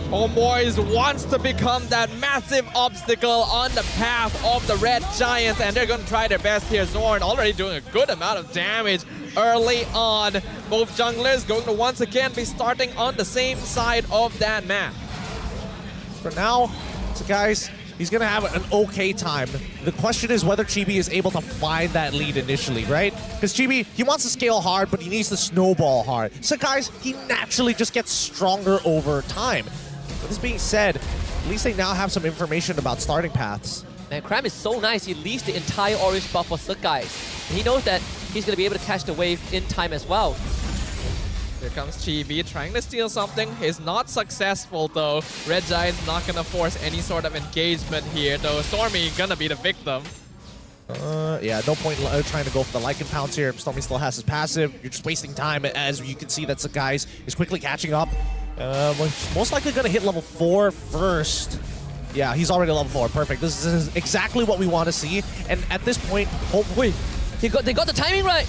HOMEBOIS wants to become that massive obstacle on the path of the Red Giants, and they're going to try their best here. Zorn already doing a good amount of damage early on. Both junglers going to once again be starting on the same side of that map. For now, so guys, he's going to have an okay time. The question is whether Chibi is able to find that lead initially, right? Because Chibi, he wants to scale hard, but he needs to snowball hard. So guys, he naturally just gets stronger over time. With this being said, at least they now have some information about starting paths. Man, Cram is so nice. He leaves the entire orange buff for Sakai. He knows that he's going to be able to catch the wave in time as well. Here comes Chibi trying to steal something. He's not successful though. Red Giant's not going to force any sort of engagement here though. Stormy going to be the victim. Yeah, no point trying to go for the Lycan pounce here. Stormy still has his passive. You're just wasting time as you can see that Sakai is quickly catching up. Most likely going to hit level 4 first. Yeah, he's already level 4. Perfect. This is exactly what we want to see. And at this point, wait, they got the timing right.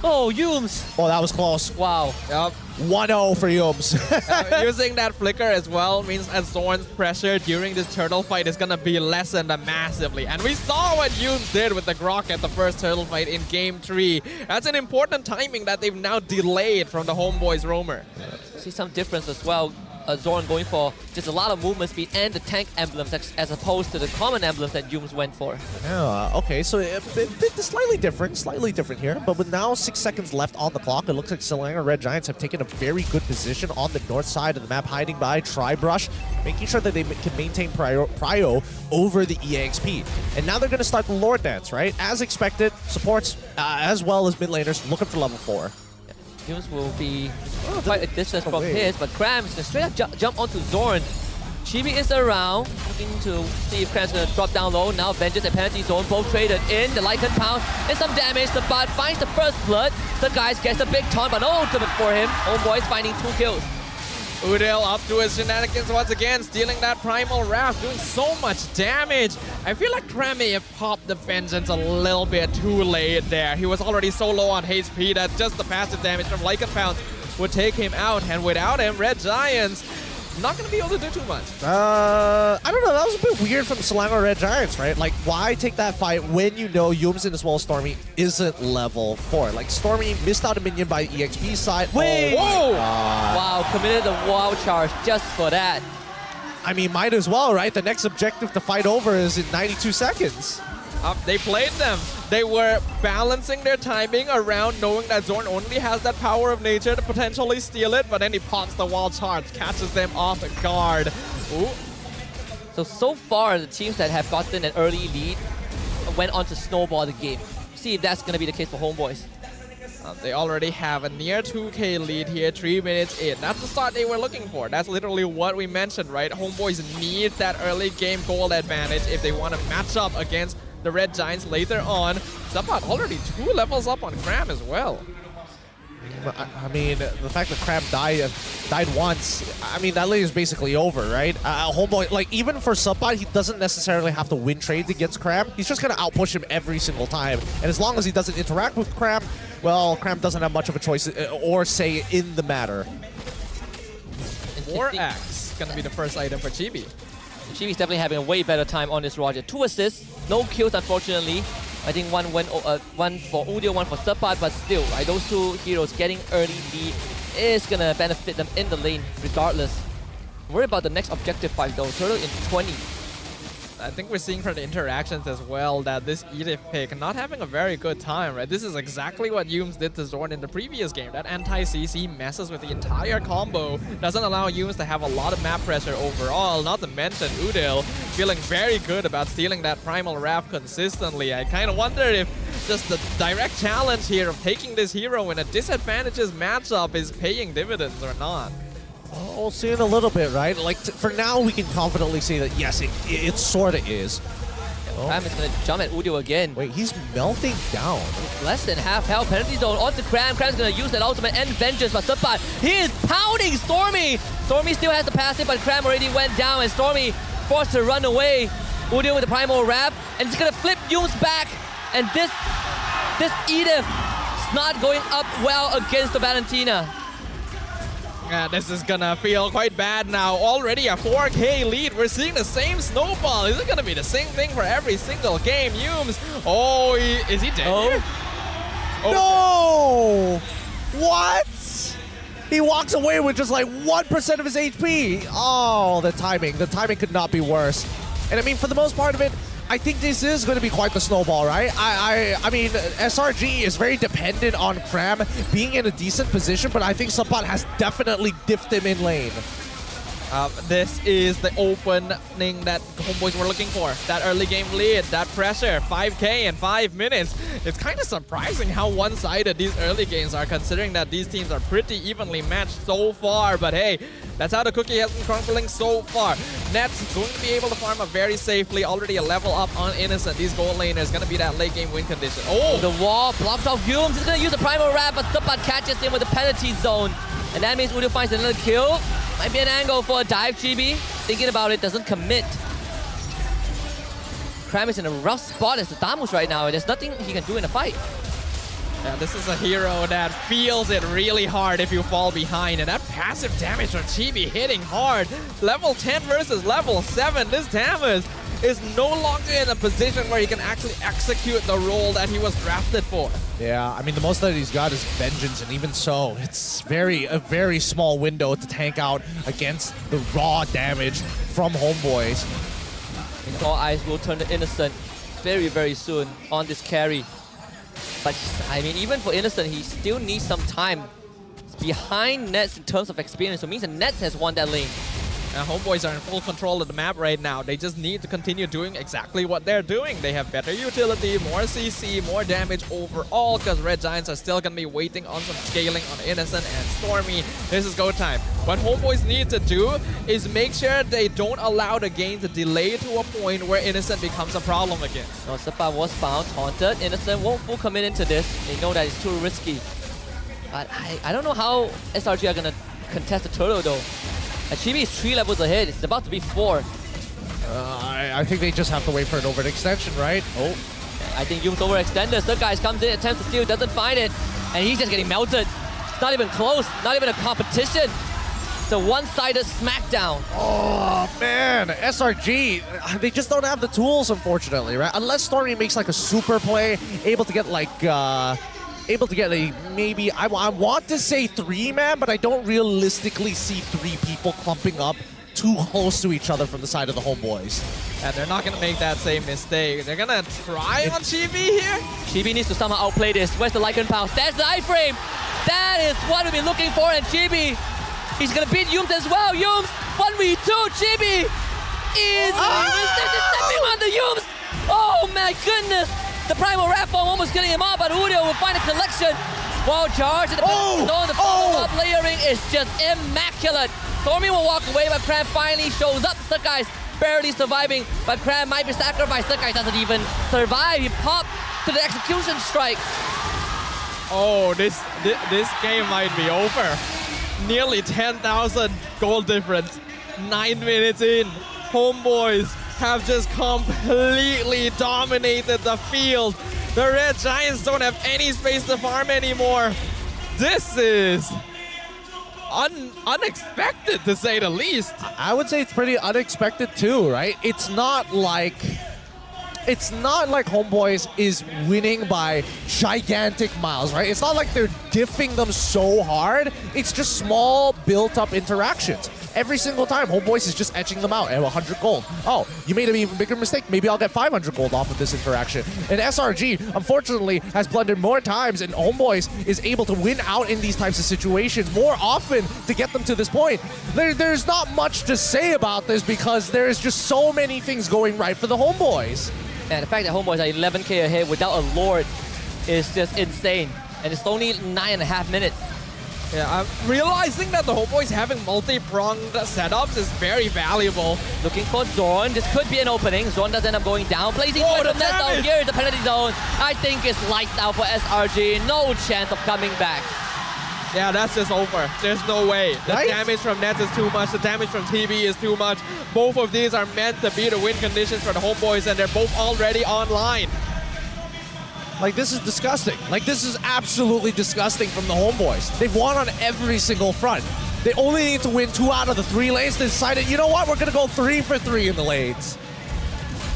Oh, Yums. Oh, that was close. Wow. Yep. 1-0 for Yums. Using that flicker as well means that Zorn's pressure during this turtle fight is going to be lessened massively. And we saw what Yums did with the Grok at the first turtle fight in Game 3. That's an important timing that they've now delayed from the HOMEBOIS roamer. See some difference as well. Zorn going for just a lot of movement speed and the tank emblems as opposed to the common emblems that Yums went for. Yeah, okay, so slightly different here. But with now 6 seconds left on the clock, it looks like Selangor Red Giants have taken a very good position on the north side of the map, hiding by Tri-Brush, making sure that they can maintain prio over the EXP. And now they're going to start the Lord Dance, right? As expected, supports as well as mid laners looking for level 4. Yums will be quite a distance from his, but Cram is going to straight up jump onto Zorn. Chibi is around, looking to see if Cram's going to drop down low. Now Vengeance and Penalty Zone both traded in. The Lycan pound and some damage. The bot finds the first blood. The guys gets a big taunt, but no ultimate for him. HOMEBOIS finding 2 kills. Udil up to his shenanigans once again, stealing that Primal Wrath, doing so much damage. I feel like Cram may have popped the Vengeance a little bit too late there. He was already so low on HP that just the passive damage from Lycan Pounce would take him out. And without him, Red Giants not going to be able to do too much. I don't know. That was a bit weird from Selangor Red Giants, right? Like, why take that fight when you know Yums as well as Stormy isn't level 4? Like, Stormy missed out a minion by EXP side. Wait! Whoa! Wow, committed a wow charge just for that. I mean, might as well, right? The next objective to fight over is in 92 seconds. They played them. They were balancing their timing around knowing that Zorn only has that power of nature to potentially steal it, but then he pops the wild charge, catches them off guard. Ooh. So far, the teams that have gotten an early lead went on to snowball the game. See if that's going to be the case for HOMEBOIS. They already have a near 2K lead here, 3 minutes in. That's the start they were looking for. That's literally what we mentioned, right? HOMEBOIS need that early game goal advantage if they want to match up against the Red Giants later on. Zapat already 2 levels up on Cram as well. I mean, the fact that Cram died once, I mean, that lane is basically over, right? HOMEBOIS, like, even for Zapat, he doesn't necessarily have to win trades against Cram. He's just going to outpush him every single time. And as long as he doesn't interact with Cram, well, Cram doesn't have much of a choice or say in the matter. War Axe going to be the first item for Chibi. Chibi's definitely having a way better time on this Roger. 2 assists, no kills unfortunately. I think one for Udio, one for Zapat, but still, right, those 2 heroes getting early lead is gonna benefit them in the lane regardless. Worry about the next objective fight though. Turtle in 20. I think we're seeing from the interactions as well that this Edith pick not having a very good time, right? This is exactly what Yums did to Zorn in the previous game. That anti-CC messes with the entire combo, doesn't allow Yums to have a lot of map pressure overall, not to mention Udil feeling very good about stealing that Primal Wrath consistently. I kind of wonder if just the direct challenge here of taking this hero in a disadvantageous matchup is paying dividends or not. We'll see in a little bit, right? Like, for now, we can confidently say that, yes, it sort of is. Cram is going to jump at Udio again. Wait, he's melting down. Less than half health. Penalty zone onto Cram. Cram's going to use that ultimate and Vengeance, but Zapat, he is pounding Stormy! Stormy still has the passive, but Cram already went down, and Stormy forced to run away. Udio with the Primal Wrath, and he's going to flip Yums back. And this Edith is not going up well against the Valentina. This is gonna feel quite bad now. Already a 4K lead. We're seeing the same snowball. Is it gonna be the same thing for every single game? Yumes. Oh, is he dead? No! What? He walks away with just like 1% of his HP. Oh, the timing. The timing could not be worse. And I mean, for the most part of it, I think this is going to be quite the snowball, right? I mean, SRG is very dependent on Cram being in a decent position, but I think Subpot has definitely diffed him in lane. This is the opening that Homeboys were looking for. That early game lead, that pressure, 5K in 5 minutes. It's kind of surprising how one-sided these early games are, considering that these teams are pretty evenly matched so far. But hey, that's how the cookie has been crumbling so far. Nets going to be able to farm up very safely. Already a level up on Innocent. These gold laners going to be that late game win condition. Oh! The wall blocked off Yumes. He's going to use a primal wrap, but Subpot catches him with the penalty zone. And that means Udio finds another kill. Might be an angle for a dive, GB. Thinking about it, doesn't commit. Cram is in a rough spot as the Damus right now. There's nothing he can do in a fight. Yeah, this is a hero that feels it really hard if you fall behind. And that passive damage from Chibi hitting hard. Level 10 versus level 7. This Damus is no longer in a position where he can actually execute the role that he was drafted for. Yeah, I mean, the most that he's got is Vengeance, and even so, it's a very small window to tank out against the raw damage from Homeboys. And all eyes will turn to Innocent very, very soon on this carry. But, I mean, even for Innocent, he still needs some time. It's behind Nets in terms of experience, so it means that Nets has won that lane. Homeboys are in full control of the map right now. They just need to continue doing exactly what they're doing. They have better utility, more CC, more damage overall, because Red Giants are still going to be waiting on some scaling on Innocent and Stormy. This is go time. What Homeboys need to do is make sure they don't allow the game to delay to a point where Innocent becomes a problem again. No, Subpot was found, taunted. Innocent won't full commit into this. They know that it's too risky. But I don't know how SRG are going to contest the turtle though. Chibi is 3 levels ahead. It's about to be 4. I think they just have to wait for an overextension, right? Oh. I think Yume's overextended. Some guys comes in, attempts to steal, doesn't find it. And he's just getting melted. It's not even close. Not even a competition. It's a one-sided smackdown. Oh, man. SRG, they just don't have the tools, unfortunately, right? Unless Stormy makes like a super play, able to get like... able to get a maybe, I want to say 3-man, but I don't realistically see 3 people clumping up too close to each other from the side of the Homeboys. And they're not going to make that same mistake. They're going to try on Chibi here. Chibi needs to somehow outplay this. Where's the Lycan Pulse? There's the iframe. That is what we've been looking for, and Chibi, he's going to beat Yumes as well. Yumes, 1v2, Chibi is stepping on the Yumes. Oh my goodness. The primal rat form almost getting him off, but Udio will find a collection. Wall charge, and the follow-up layering is just immaculate. Stormy will walk away, but Cram finally shows up. Sakai's barely surviving, but Cram might be sacrificed. Sakai doesn't even survive. He popped to the execution strike. Oh, this game might be over. Nearly 10,000 goal difference. 9 minutes in. Homeboys have just completely dominated the field. The Red Giants don't have any space to farm anymore. This is unexpected, to say the least. I would say it's pretty unexpected too, right? It's not like Homeboys is winning by gigantic miles, right? It's not like they're diffing them so hard. It's just small built-up interactions. Every single time, Homeboys is just etching them out at 100 gold. Oh, you made an even bigger mistake. Maybe I'll get 500 gold off of this interaction. And SRG, unfortunately, has blundered more times, and Homeboys is able to win out in these types of situations more often to get them to this point. There's not much to say about this because there's just so many things going right for the Homeboys. And the fact that Homeboys are 11k ahead without a Lord is just insane. And it's only 9.5 minutes. Yeah, I'm realizing that the Homeboys having multi-pronged setups is very valuable. Looking for Zorn. This could be an opening. Zorn does end up going down. Blazing from that down here, the penalty zone. I think it's lights out for SRG. No chance of coming back. Yeah, that's just over. There's no way. The damage from Nets is too much. The damage from TB is too much. Both of these are meant to be the win conditions for the Homeboys, and they're both already online. Like, this is disgusting. Like, this is absolutely disgusting from the Homeboys. They've won on every single front. They only need to win 2 out of the 3 lanes. They decided, you know what, we're gonna go 3 for 3 in the lanes.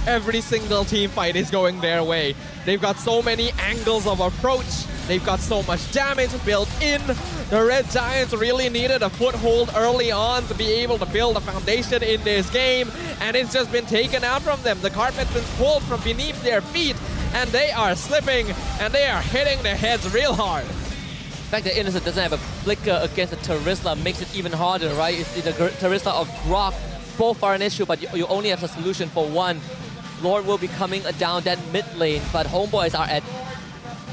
Every single team fight is going their way. They've got so many angles of approach. They've got so much damage built in. The Red Giants really needed a foothold early on to be able to build a foundation in this game, and it's just been taken out from them. The carpet's been pulled from beneath their feet, and they are slipping, and they are hitting their heads real hard. The fact that Innocent doesn't have a flicker against a Terizla makes it even harder, right? It's the Terizla of Grok. Both are an issue, but you only have a solution for one. Lord will be coming down that mid lane, but Homeboys are at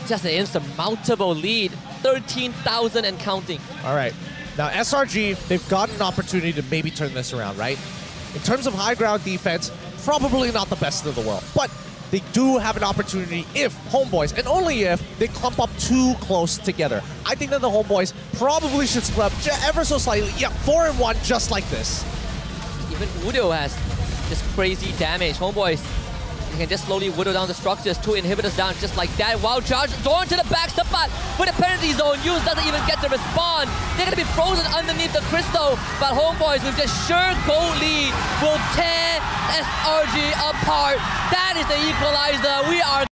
just an insurmountable lead. 13,000 and counting. All right. Now, SRG, they've got an opportunity to maybe turn this around, right? In terms of high ground defense, probably not the best in the world, but they do have an opportunity if Homeboys, and only if, they clump up too close together. I think that the Homeboys probably should split up ever so slightly. Yeah, 4-1, just like this. Even Udo has just crazy damage. Homeboys, you can just slowly whittle down the structures. 2 inhibitors down just like that. Wow, charge Zorn to the back step, but with a penalty zone, Yuz doesn't even get to respond. They're gonna be frozen underneath the crystal, but Homeboys with just sure goal lead will tear SRG apart. That is the equalizer. We are